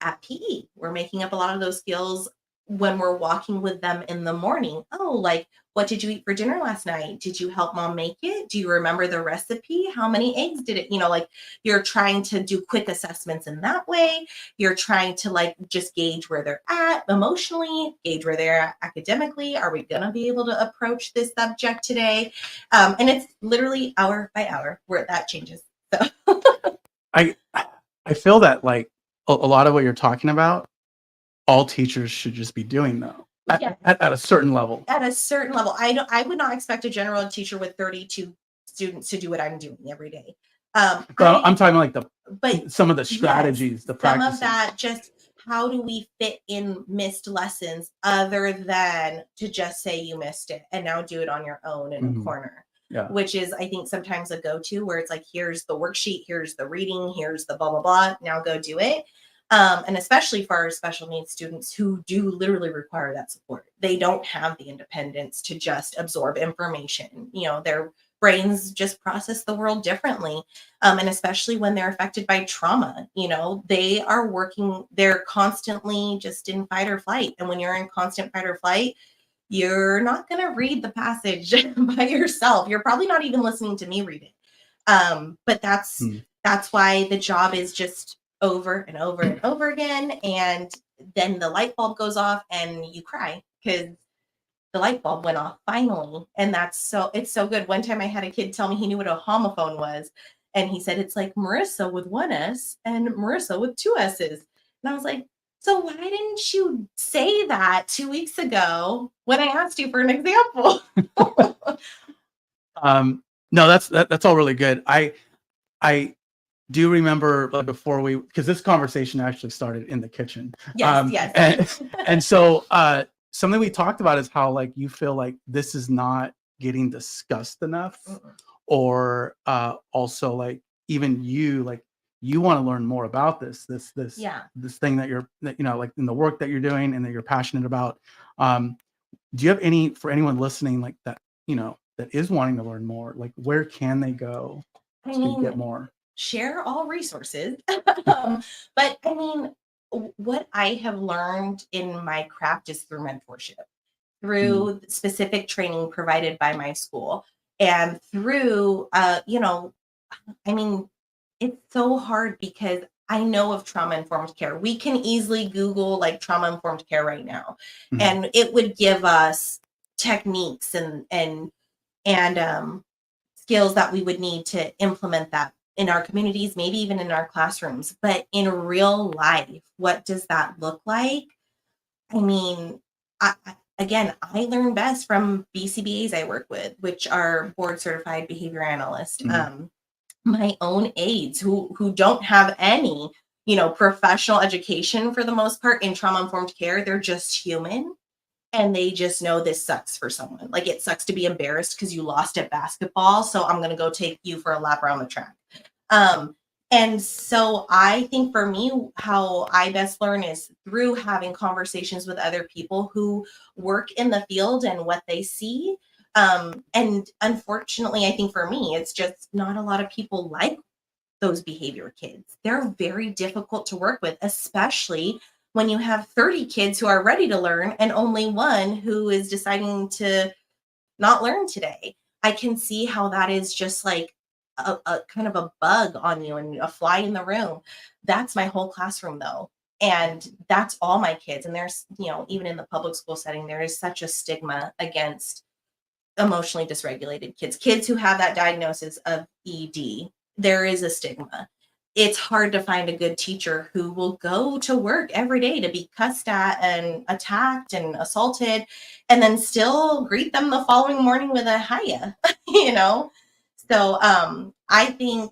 at PE. We're making up a lot of those skills when we're walking with them in the morning. Oh, like, what did you eat for dinner last night? Did you help mom make it? Do you remember the recipe? How many eggs did it? Like you're trying to do quick assessments in that way. You're trying to like just gauge where they're at emotionally, gauge where they're at academically. Are we going to be able to approach this subject today? And it's literally hour by hour where that changes. So I feel that like a lot of what you're talking about, all teachers should just be doing though. At a certain level. At a certain level. I would not expect a general ed teacher with 32 students to do what I'm doing every day. I'm talking like but some of the strategies, the practices. Some of that, just how do we fit in missed lessons other than to just say you missed it and now do it on your own in a corner. Yeah. Which is, I think, sometimes a go-to where it's like, here's the worksheet, here's the reading, here's the blah, blah, blah. Now go do it. And especially for our special needs students who do literally require that support. They don't have the independence to just absorb information. Their brains just process the world differently. And especially when they're affected by trauma, they're constantly just in fight or flight. And when you're in constant fight or flight, you're not going to read the passage by yourself. You're probably not even listening to me read it. But that's why the job is just over and over and over again. And then the light bulb goes off and you cry because the light bulb went off finally. And it's so good. One time I had a kid tell me he knew what a homophone was. And he said, it's like Marissa with one S and Marissa with two S's. And I was like, so why didn't you say that 2 weeks ago when I asked you for an example? No, that's all really good. I do remember before because this conversation actually started in the kitchen. Yes. And so something we talked about is how like you feel like this is not getting discussed enough, or also like even you want to learn more about this thing that like in the work that you're doing and that you're passionate about. Do you have for anyone listening like that, that is wanting to learn more, like where can they go to get more? share all resources. But I mean, what I have learned in my craft is through mentorship, Mm, through specific training provided by my school, and through, I mean, it's so hard because I know of trauma informed care. We can easily Google like trauma informed care right now, mhm, and it would give us techniques and skills that we would need to implement that in our communities, maybe even in our classrooms. But in real life, what does that look like? I mean, again, I learn best from BCBAs I work with, which are board certified behavior analysts. mhm. My own aides who don't have any, professional education for the most part in trauma informed care. They're just human, and they just know this sucks for someone. Like, it sucks to be embarrassed because you lost at basketball, so I'm going to go take you for a lap around the track. Um, and so I think for me, how I best learn is through having conversations with other people who work in the field and what they see. And unfortunately, I think for me, it's just not a lot of people like those behavior kids. They're very difficult to work with, especially when you have 30 kids who are ready to learn and only one who is deciding to not learn today. I can see how that is just like a kind of a bug on you and a fly in the room. That's my whole classroom though. And that's all my kids. And there's, even in the public school setting, there is such a stigma against emotionally dysregulated kids who have that diagnosis of ED. There is a stigma. It's hard to find a good teacher who will go to work every day to be cussed at and attacked and assaulted and then still greet them the following morning with a hiya, you know? So I think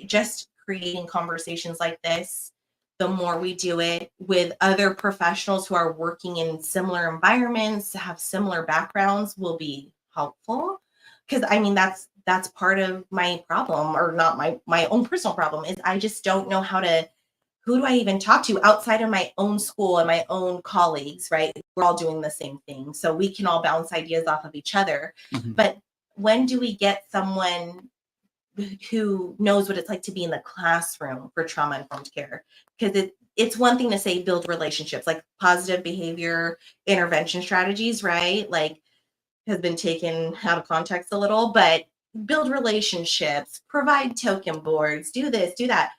just creating conversations like this, the more we do it with other professionals who are working in similar environments, have similar backgrounds, will be helpful. Because I mean, that's part of my problem, or not my own personal problem, is I just don't know who do I even talk to outside of my own school and my own colleagues, right? We're all doing the same thing, so we can all bounce ideas off of each other. Mhm. But when do we get someone who knows what it's like to be in the classroom for trauma informed care? Because it's one thing to say build relationships, like positive behavior intervention strategies, right? Like, has been taken out of context a little, but build relationships, provide token boards, do this, do that.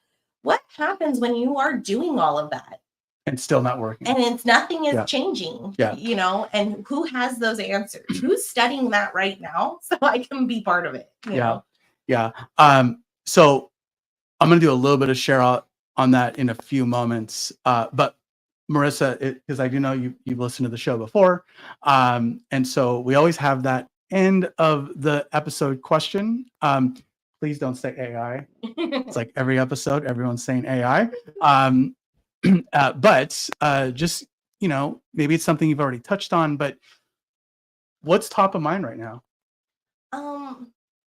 What happens when you are doing all of that And still not working. and it's nothing is Yeah. changing? Yeah. And who has those answers? Who's studying that right now so I can be part of it? Yeah. Yeah. So I'm going to do a little bit of share out on that in a few moments. But Marissa, because I do know you've listened to the show before. And so we always have that end of the episode question. Please don't say AI. It's like every episode, everyone's saying AI. But just, maybe it's something you've already touched on, but what's top of mind right now? Um,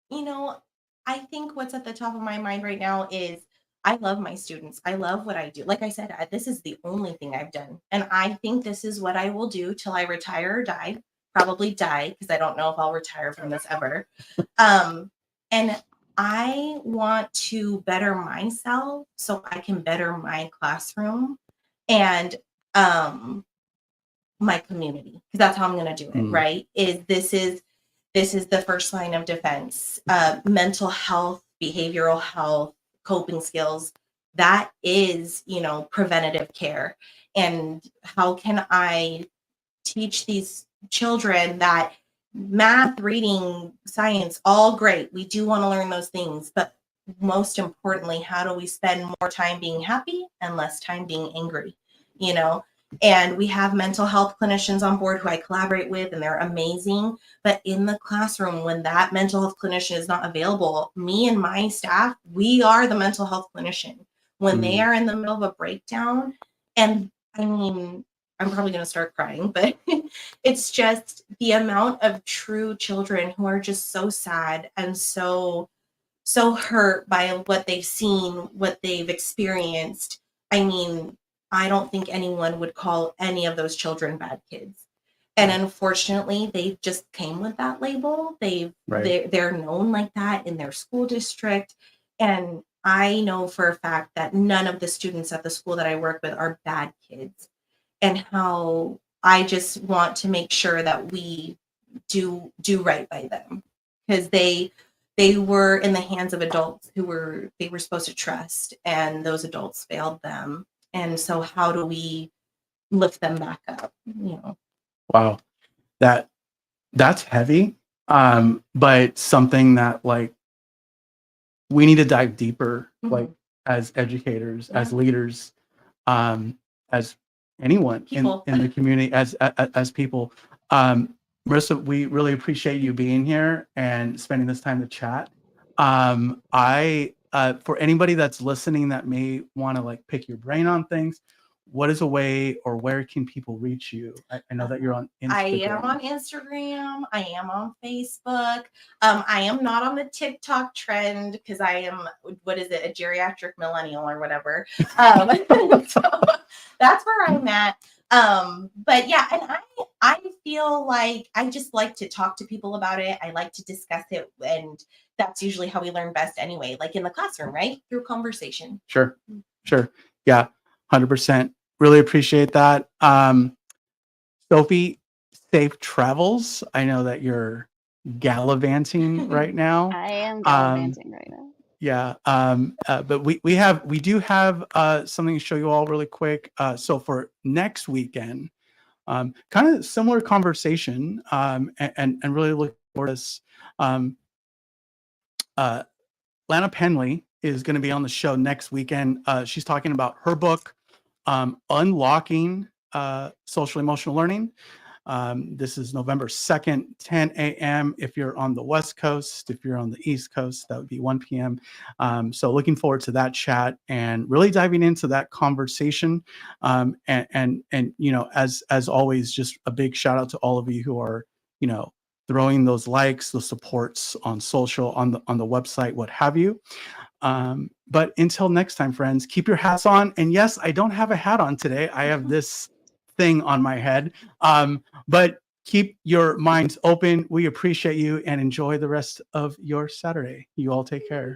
you know, I think what's at the top of my mind right now is I love my students. I love what I do. Like I said, this is the only thing I've done. And I think this is what I will do till I retire or die. Probably die, because I don't know if I'll retire from this ever. And I want to better myself so I can better my classroom and my community, because that's how I'm going to do it, Mm. right? This is the first line of defense. Mental health, behavioral health, coping skills, that is, preventative care. And how can I teach these children that math, reading, science, all great. We do want to learn those things, but most importantly, how do we spend more time being happy and less time being angry? You know, and we have mental health clinicians on board who I collaborate with, and they're amazing. But in the classroom, when that mental health clinician is not available, me and my staff, we are the mental health clinician. When they are in the middle of a breakdown, and I mean, I'm probably going to start crying, but it's just the amount of true children who are just so sad and so hurt by what they've seen, what they've experienced. I mean, I don't think anyone would call any of those children bad kids. And unfortunately, they just came with that label. Right. They're known like that in their school district. And I know for a fact that none of the students at the school that I work with are bad kids, and how I just want to make sure that we do right by them, because they were in the hands of adults they were supposed to trust, and those adults failed them. And so how do we lift them back up, you know? Wow, that that's heavy. But something that like we need to dive deeper, like Mhm. as educators, as Yeah. leaders, um, as anyone People. in the community, as people. Um, Marissa, we really appreciate you being here and spending this time to chat. I For anybody that's listening that may want to like pick your brain on things, what is a way or where can people reach you? I know that you're on I am on Instagram. Instagram. I am on Facebook. I am not on the TikTok trend because I am, what is it, a geriatric millennial or whatever. Um, so that's where I'm at. But yeah, and I feel like I just like to talk to people about it. I like to discuss it, and that's usually how we learn best anyway, like in the classroom, right? Through conversation. Sure, sure, yeah, 100%. Really appreciate that. Sophie, safe travels. I know that you're gallivanting right now. I am Um, gallivanting right now. yeah, but we do have something to show you all really quick. So for next weekend, kind of similar conversation, and really look for this. Um, uh, Lana Penley is going to be on the show next weekend. She's talking about her book, Unlocking Social Emotional Learning. This is November 2nd, 10 a.m. If you're on the West Coast, if you're on the East Coast, that would be 1 p.m. So looking forward to that chat and really diving into that conversation. And you know, as always, just a big shout out to all of you who are, you know, throwing those likes, those supports on social, on the website, what have you. But until next time, friends, keep your hats on. And yes, I don't have a hat on today. I have this thing on my head. But keep your minds open. We appreciate you and enjoy the rest of your Saturday. You all take care.